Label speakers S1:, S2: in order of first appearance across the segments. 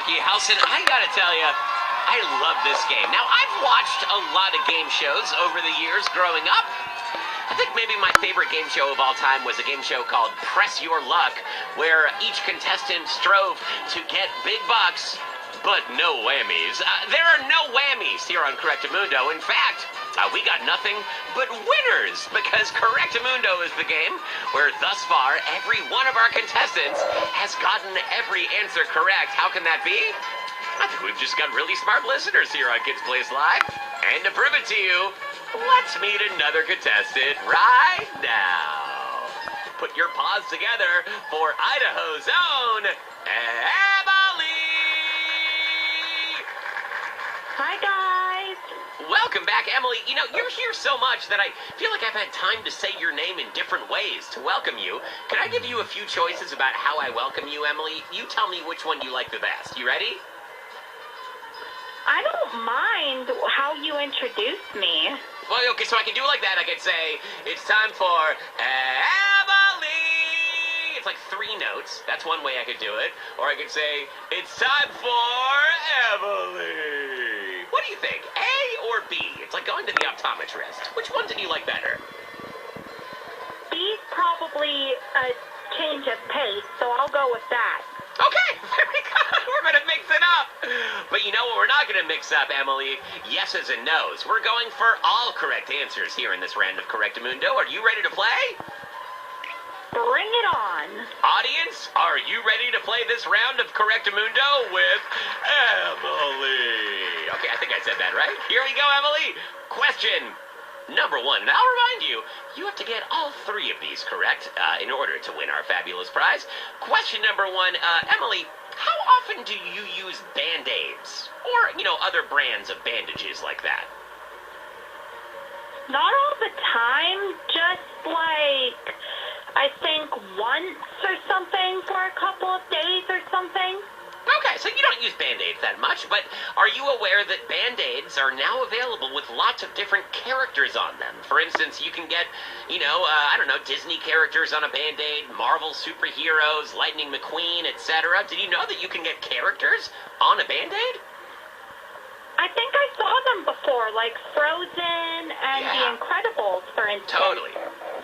S1: Monkey House, and I gotta tell you, I love this game. Now, I've watched a lot of game shows over the years growing up. I think maybe my favorite game show of all time was a game show called Press Your Luck, where each contestant strove to get big bucks, but no whammies. There are no whammies here on Correctamundo. In fact, we got nothing but winners, because Correctamundo is the game where thus far every one of our contestants has gotten every answer correct. How can that be? I think we've just got really smart listeners here on Kids Place Live. And to prove it to you, let's meet another contestant right now. Put your paws together for Idaho's own Emily.
S2: Hi, guys.
S1: Welcome back, Emily. You know, you're here so much that I feel like I've had time to say your name in different ways to welcome you. Can I give you a few choices about how I welcome you, Emily? You tell me which one you like the best. You ready?
S2: I don't mind how you introduce me.
S1: Well, okay, so I can do it like that. I can say, it's time for Emily. It's like 3 notes. That's one way I could do it. Or I could say, it's time for Emily. What do you think? A or B? It's like going to the optometrist. Which one did you like better?
S2: B's probably a change of pace, so I'll go with that.
S1: Okay, very good. We're going to mix it up. But you know what we're not going to mix up, Emily? Yeses and nos. We're going for all correct answers here in this round of Correctamundo. Are you ready to play?
S2: Bring it on.
S1: Audience, are you ready to play this round of Correctamundo with Emily? Okay, I think I said that right. Here we go, Emily. Question number 1. And I'll remind you, you have to get all 3 of these correct in order to win our fabulous prize. Question number 1, Emily, how often do you use Band-Aids? Or, you know, other brands of bandages like that?
S2: Not all the time, just like, I think once or something for a couple of days or something.
S1: Okay, so you don't use Band-Aids that much, but are you aware that Band-Aids are now available with lots of different characters on them? For instance, you can get, you know, I don't know, Disney characters on a Band-Aid, Marvel superheroes, Lightning McQueen, etc. Did you know that you can get characters on a Band-Aid?
S2: I think I saw them before, like Frozen and The Incredibles, for instance.
S1: Totally.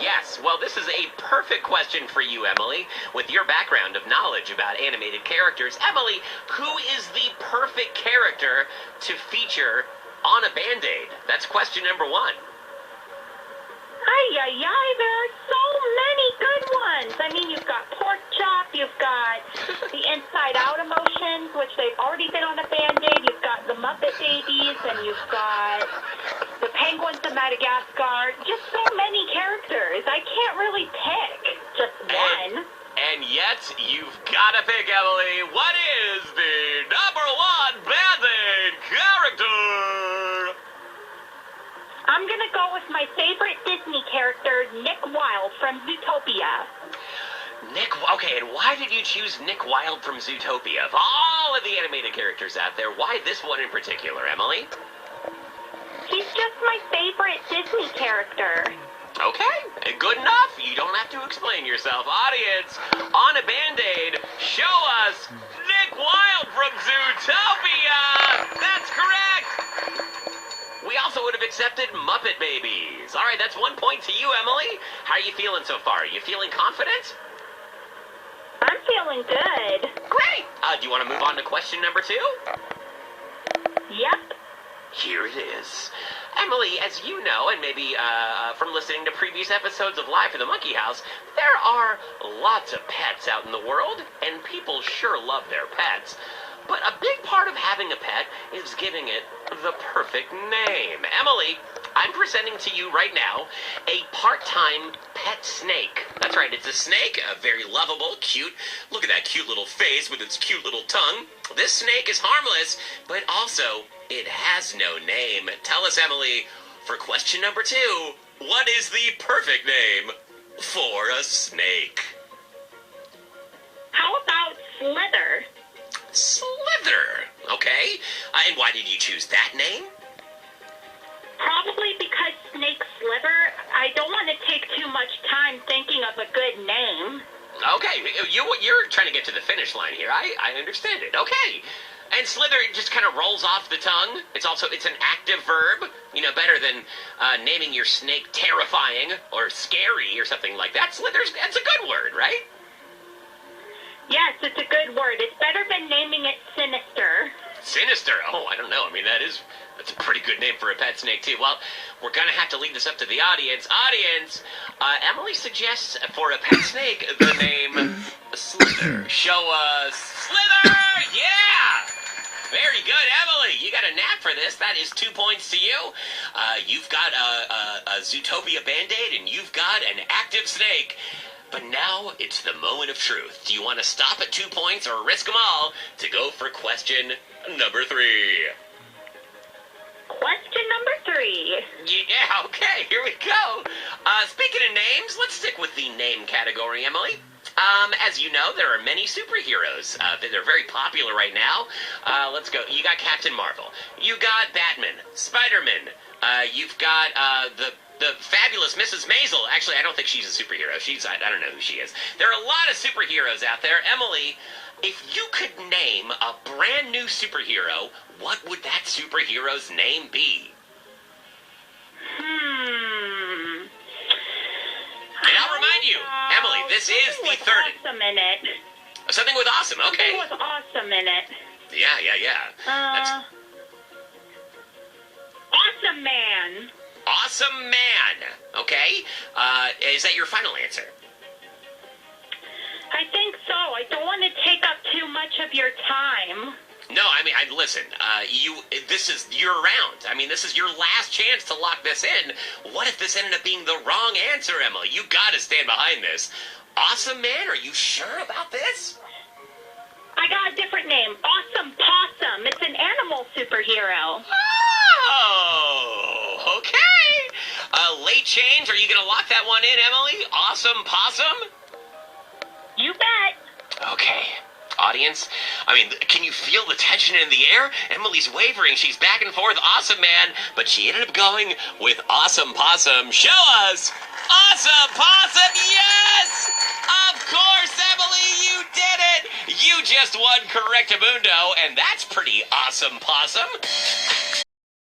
S1: Yes, well, this is a perfect question for you, Emily. With your background of knowledge about animated characters, Emily, who is the perfect character to feature on a Band-Aid? That's question number 1.
S2: Ay, there are so many good ones. I mean, you've got Pork Chop, you've got the Inside Out emotions, which they've already been on a Band-Aid, you've got the Muppet Babies, and you've got the Penguins of Madagascar. Just so many characters. I can't really pick just one.
S1: And yet, you've got to pick, Emily. What is the number 1 Band-Aid character?
S2: I'm going to go with my favorite Disney character, Nick Wilde from Zootopia.
S1: Okay, and why did you choose Nick Wilde from Zootopia? Of all of the animated characters out there, why this one in particular, Emily?
S2: He's just my favorite Disney character.
S1: Okay, good enough. You don't have to explain yourself. Audience, on a Band-Aid, show us Nick Wilde from Zootopia! That's correct! We also would have accepted Muppet Babies. All right, that's 1 point to you, Emily. How are you feeling so far? Are you feeling confident?
S2: I'm feeling good.
S1: Great. Do you want to move on to question number 2?
S2: Yep.
S1: Here it is. Emily, as you know, and maybe from listening to previous episodes of Live from the Monkey House, there are lots of pets out in the world, and people sure love their pets. But a big part of having a pet is giving it the perfect name. Emily, I'm presenting to you right now a part-time pet snake. That's right, it's a snake, a very lovable, cute. Look at that cute little face with its cute little tongue. This snake is harmless, but also it has no name. Tell us, Emily, for question number 2, what is the perfect name for a snake?
S2: How about Slither?
S1: Slither. Okay. And why did you choose that name?
S2: Probably because Snake Slither. I don't want to take too much time thinking of a good name.
S1: Okay, Okay, you're trying to get to the finish line here. I understand it. Okay. And slither just kind of rolls off the tongue. It's an active verb. Better than naming your snake terrifying or scary or something like that. That's a good word, right?
S2: Yes, it's a good word. It's better than naming it sinister.
S1: Sinister? Oh, I don't know. I mean, that's a pretty good name for a pet snake, too. Well, we're going to have to leave this up to the audience. Emily suggests for a pet snake the name Slither. Show us Slither! Yeah! Very good, Emily. You got a knack for this. That is 2 points to you. You've got a Zootopia Band-Aid, and you've got an active snake. But now it's the moment of truth. Do you want to stop at 2 points or risk them all to go for question number 3?
S2: Question number 3.
S1: Yeah, okay, here we go. Speaking of names, let's stick with the name category, Emily. As you know, there are many superheroes. They're very popular right now. Let's go. You got Captain Marvel. You got Batman, Spider-Man. You've got the fabulous Mrs. Maisel. Actually, I don't think she's a superhero. I don't know who she is. There are a lot of superheroes out there. Emily, if you could name a brand new superhero, what would that superhero's name be? And I'll remind you, Emily, this is the third.
S2: Awesome in it.
S1: Something with awesome, okay.
S2: Something with awesome in it.
S1: Yeah.
S2: Awesome Man.
S1: Awesome Man. Okay. Is that your final answer?
S2: I think so. I don't want to take up too much of your time.
S1: No, I mean, listen, this is your round. I mean, this is your last chance to lock this in. What if this ended up being the wrong answer, Emily? You gotta stand behind this. Awesome Man, are you sure about this?
S2: I got a different name. Awesome Possum. It's an animal superhero.
S1: Oh, okay. Late change, are you gonna lock that one in, Emily? Awesome Possum?
S2: You bet.
S1: Okay. Audience, I mean, can you feel the tension in the air? Emily's wavering. She's back and forth. Awesome Man, but she ended up going with Awesome Possum. Show us Awesome Possum. Yes! Of course, Emily, you did it. You just won Correctamundo, and that's pretty awesome, Possum.